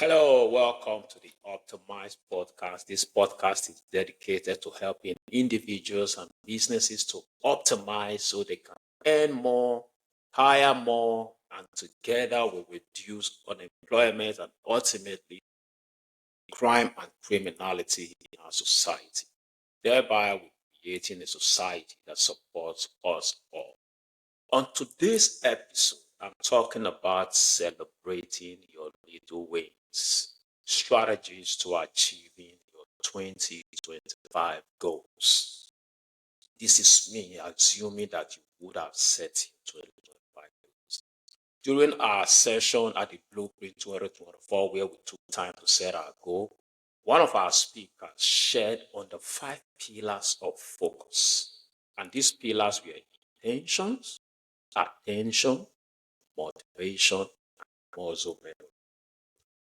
Hello, welcome to the Optimized Podcast. This podcast is dedicated to helping individuals and businesses to optimize so they can earn more, hire more, and together will reduce unemployment and ultimately crime and criminality in our society. Thereby, we're creating a society that supports us all. On today's episode, I'm talking about celebrating your little wins, strategies to achieving your 2025 goals. This is me assuming that you would have set your 2025 goals. During our session at the Blueprint 2024, where we took time to set our goal, one of our speakers shared on the 5 pillars of focus. And these pillars were intentions, attention, motivation, and muscle memory.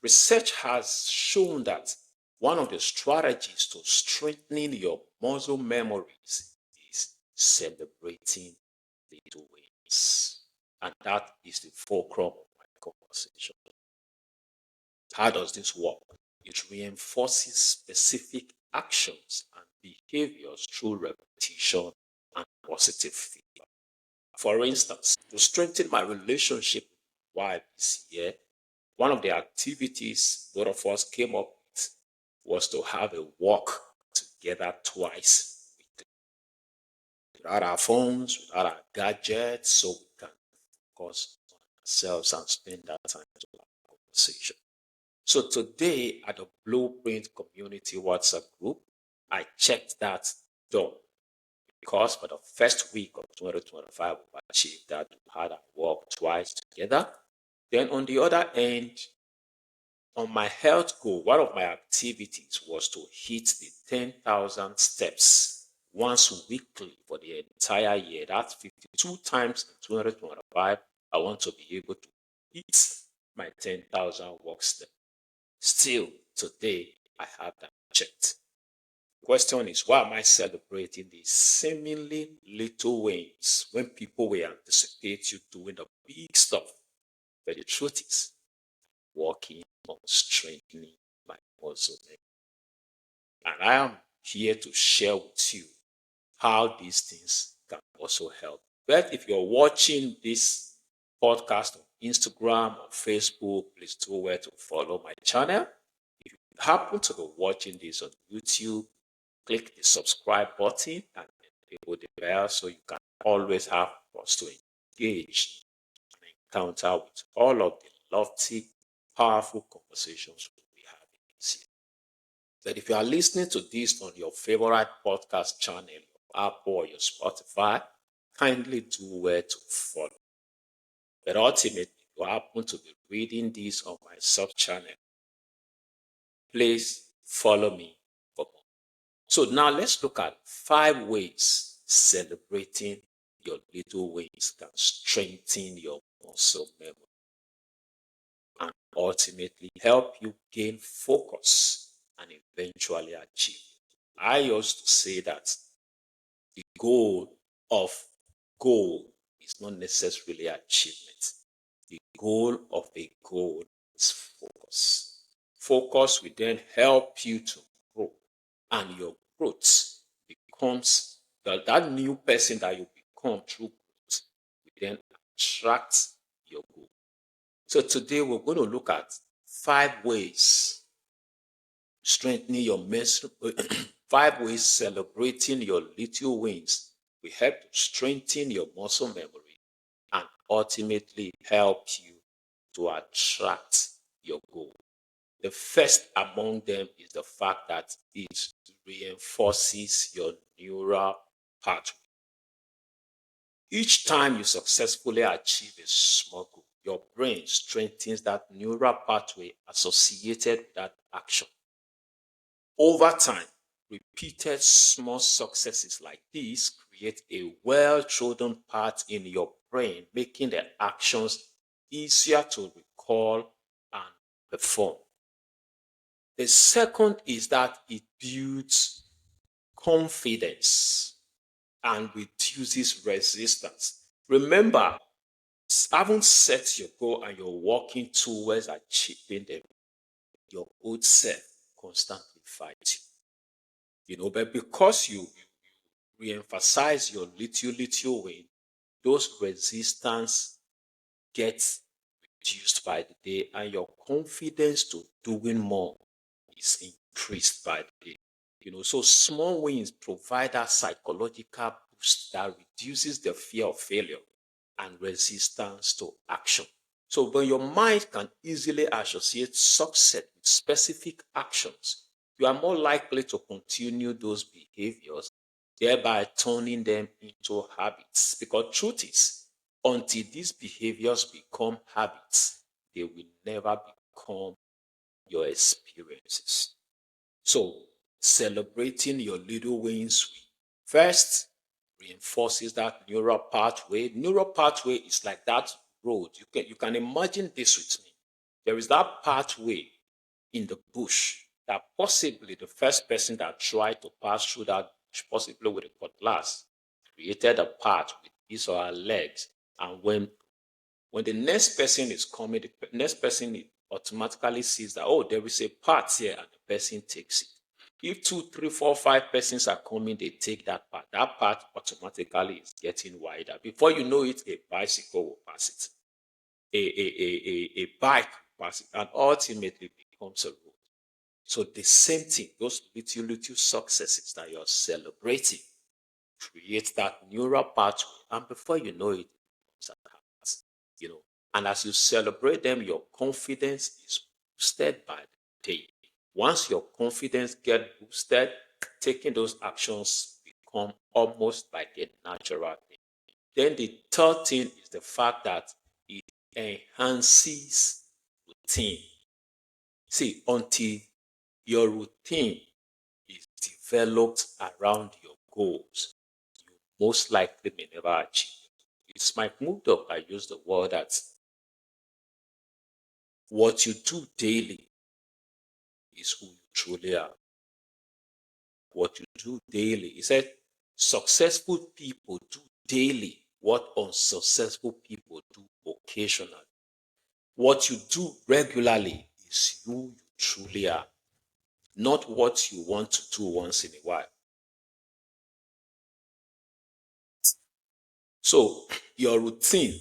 Research has shown that one of the strategies to strengthening your muscle memories is celebrating little wins. And that is the fulcrum of my conversation. How does this work? It reinforces specific actions and behaviors through repetition and positive feedback. For instance, to strengthen my relationship with my wife this year, one of the activities both of us came up with was to have a walk together twice weekly, without our phones, without our gadgets, so we can focus on ourselves and spend that time to have a conversation. So today at the Blueprint Community WhatsApp group, I checked that done because for the first week of 2025, we've achieved that. We had our walk twice together. Then on the other end, on my health goal, one of my activities was to hit the 10,000 steps once weekly for the entire year. That's 52 times in 2025. I want to be able to hit my 10,000 walk step. Still, today, I have that checked. The question is, why am I celebrating these seemingly little wins when people will anticipate you doing the big stuff? But the truth is, working on strengthening my muscle memory. And I am here to share with you how these things can also help. But if you're watching this podcast on Instagram or Facebook, please do well to follow my channel. If you happen to be watching this on YouTube, click the subscribe button and enable the bell so you can always have us to engage and encounter with all of the lofty, powerful conversations we'll be having this year. But if you are listening to this on your favorite podcast channel, your Apple or your Spotify, kindly do well to follow. But ultimately, if you happen to be reading this on my sub channel, please follow me for more. So now let's look at 5 ways celebrating your little wins can strengthen your muscle memory and ultimately help you gain focus and eventually achieve. I used to say that the goal of goal is not necessarily achievement. The goal of a goal is focus. Focus will then help you to grow, and your growth becomes that new person that you become through growth will then attract your goal. So today we're going to look at 5 ways strengthening your muscle, 5 ways celebrating your little wins will help to strengthen your muscle memory and ultimately help you to attract your goal. The first among them is the fact that it reinforces your neural pathway. Each time you successfully achieve a small goal, your brain strengthens that neural pathway associated with that action. Over time, repeated small successes like this create a well-trodden path in your brain, making the actions easier to recall and perform. The second is that it builds confidence and reduces resistance. Remember, haven't set your goal and you're working towards achieving them. your old self constantly fights you. But because you re-emphasize your little win, those resistance gets reduced by the day, and your confidence to doing more is increased by the day. So small wins provide that psychological boost that reduces the fear of failure and resistance to action. So when your mind can easily associate success with specific actions, you are more likely to continue those behaviors, thereby turning them into habits. Because truth is, until these behaviors become habits, they will never become your experiences. So celebrating your little wins first reinforces that neural pathway. Neural pathway is like that road. You can imagine this with me. There is that pathway in the bush that possibly the first person that tried to pass through that bush, possibly with a cutlass, created a path with his or her legs. And when the next person is coming, the next person automatically sees that, oh, there is a path here, and the person takes it. If two, three, four, five persons are coming, they take that path. That path automatically is getting wider. Before you know it, a bicycle will pass it. A bike will pass it, and ultimately becomes a road. So the same thing, those little successes that you're celebrating create that neural pathway, and before you know it, it's a habit, you know. And as you celebrate them, your confidence is boosted by the day. Once your confidence get boosted, taking those actions become almost like a natural thing. Then the third thing is the fact that it enhances routine. See, until your routine is developed around your goals, you most likely may never achieve. It's my mood up. I use the word that what you do daily is who you truly are. What you do daily. He said, successful people do daily what unsuccessful people do occasionally. What you do regularly is who you truly are, not what you want to do once in a while. So your routine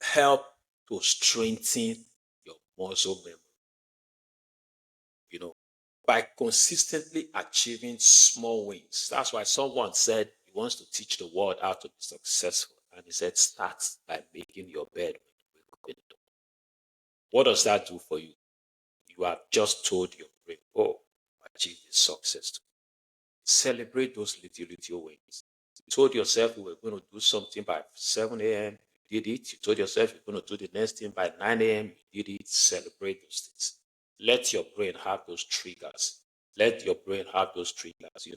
help to strengthen your muscle memory. You know, by consistently achieving small wins. That's why someone said he wants to teach the world how to be successful. And he said, start by making your bed when you wake up in the morning. What does that do for you? You have just told your brain, oh, I achieved this success. Celebrate those little wins. You told yourself you were going to do something by 7 a.m. You did it. You told yourself you're going to do the next thing by 9 a.m. You did it. Celebrate those things. Let your brain have those triggers. Let your brain have those triggers.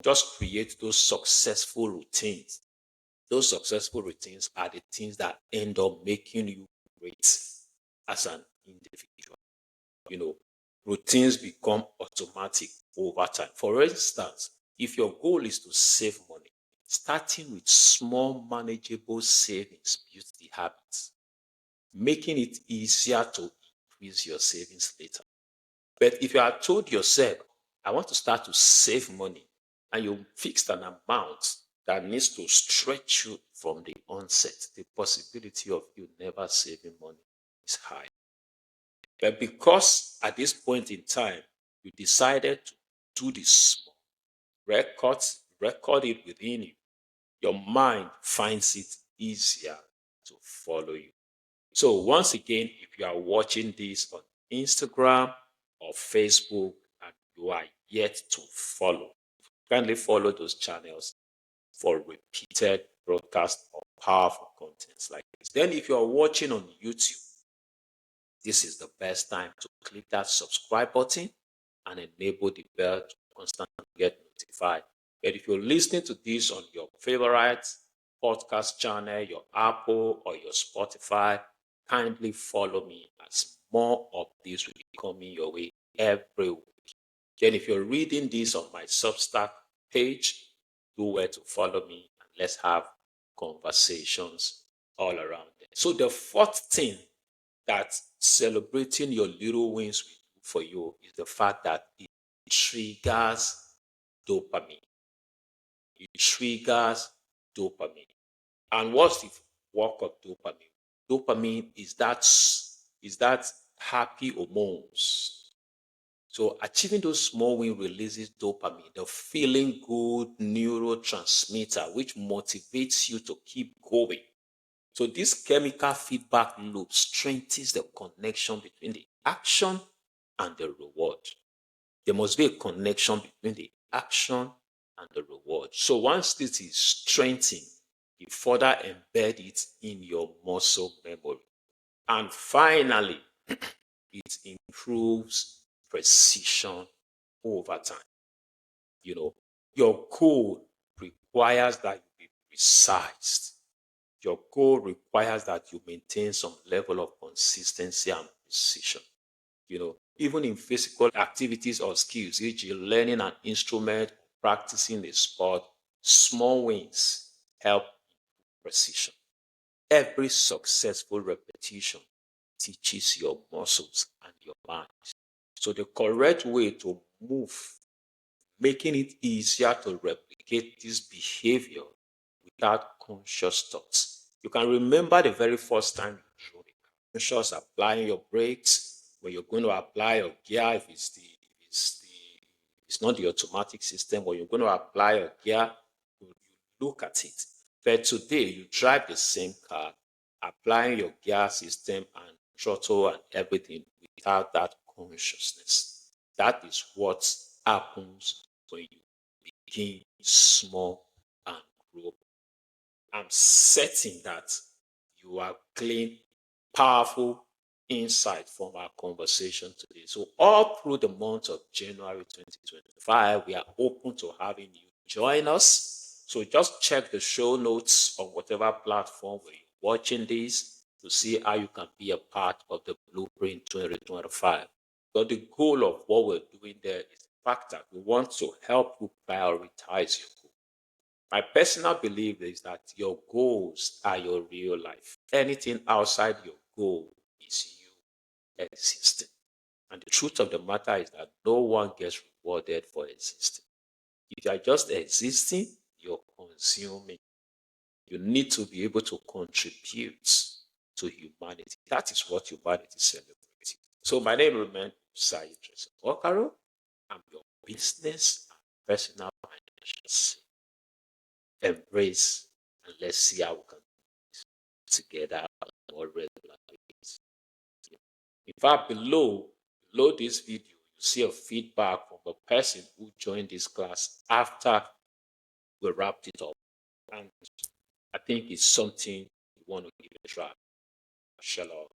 Just create those successful routines. Those successful routines are the things that end up making you great as an individual. Routines become automatic over time. For instance, if your goal is to save money, starting with small, manageable savings builds the habits, making it easier to increase your savings later. But if you are told yourself, I want to start to save money, and you fixed an amount that needs to stretch you from the onset, the possibility of you never saving money is high. But because at this point in time, you decided to do this record it within you, your mind finds it easier to follow you. So once again, if you are watching this on Instagram or Facebook and you are yet to follow, kindly follow those channels for repeated broadcasts of powerful contents like this. Then if you are watching on YouTube, this is the best time to click that subscribe button and enable the bell to constantly get notified. But if you're listening to this on your favorite podcast channel, your Apple or your Spotify, kindly follow me as more of this will be coming your way every week. Then if you're reading this on my Substack page, do where to follow me and let's have conversations all around it. So the fourth thing that celebrating your little wins for you is the fact that it triggers dopamine. It triggers dopamine. And what's the work of dopamine? Dopamine is that happy hormones. So achieving those small wins releases dopamine, the feeling good neurotransmitter, which motivates you to keep going. So this chemical feedback loop strengthens the connection between the action and the reward. There must be a connection between the action and the reward. So once this is strengthened, you further embed it in your muscle memory. And finally, it improves precision over time. You know, your goal requires that you be precise. Your goal requires that you maintain some level of consistency and precision. Even in physical activities or skills, e.g., learning an instrument, practicing a sport, small wins help precision. Every successful repetition teaches your muscles and your mind. So, the correct way to move, making it easier to replicate this behavior without conscious thoughts. You can remember the very first time you drove a car. Conscious applying your brakes when you're going to apply your gear, if it's not the automatic system, when you're going to apply your gear, you look at it. But today you drive the same car, applying your gear system and throttle and everything without that consciousness. That is what happens when you begin small and grow. I'm certain that you are gleaned powerful insight from our conversation today. So all through the month of January 2025, we are open to having you join us. So just check the show notes on whatever platform where you're watching this to see how you can be a part of the Blueprint 2025. But the goal of what we're doing there is the fact that we want to help you prioritize your goals. My personal belief is that your goals are your real life. Anything outside your goal is you existing. And the truth of the matter is that no one gets rewarded for existing. If you are just existing, you're consuming. You need to be able to contribute to humanity. That is what humanity celebrates. So my name remains Osayi Tres Omokaro. I'm your business and personal financial embrace, and let's see how we can together on more regular basis. In fact, below this video, you see a feedback from a person who joined this class after we wrapped it up. And I think it's something you want to give a try. Shalom.